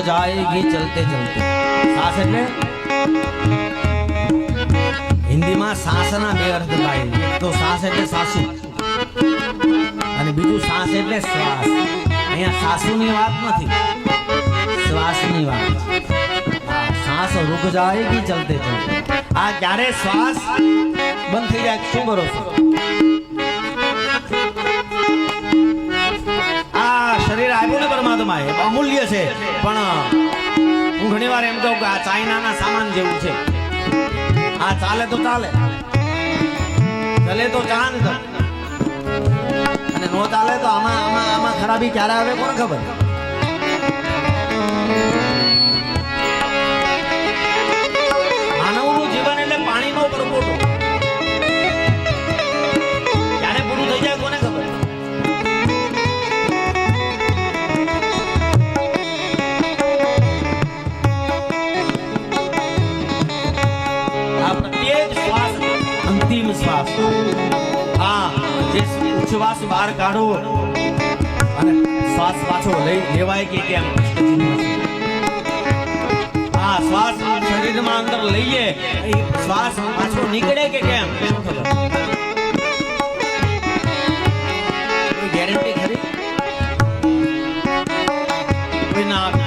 जाएगी चलते चलते। सांस એટલે હિન્દીમાં સાસના બે અર્થ થાય. એક તો સાસ એટલે સાસુ અને બીજું સાસ એટલે શ્વાસ. અહીંયા સાસુની વાત નથી, શ્વાસની વાત. सांस रुक जाएगी चलते चलते. आ क्यारे श्वास बंद थई जाए शुं करो छो? आ शरीर आप्युं ने परमात्माए अमूल्य छे, पण हूँ घणीवार एम कहूं के आ चाइनाना सामान जेवुं छे. आ चाले तो चाले, चले तो चांद तक, अने नो चाले तो आमा आमा आमा खराबी क्यारे आवे कोने खबर. પાણીનો પરપોટો ક્યારે પૂરું થઈ જાય કોને ખબર. આ પ્રત્યેક શ્વાસ અંતિમ શ્વાસ. આ જે ઉચ્છવાસ બહાર કાઢો અને શ્વાસ પાછો લેવાય કે કેમ. આ શ્વાસ શરીરમાં અંદર લઈએ, શ્વાસ પાછો નીકળે કે કેમ ખબર. કોઈ ગેરંટી ખરી કોઈ ના આપે.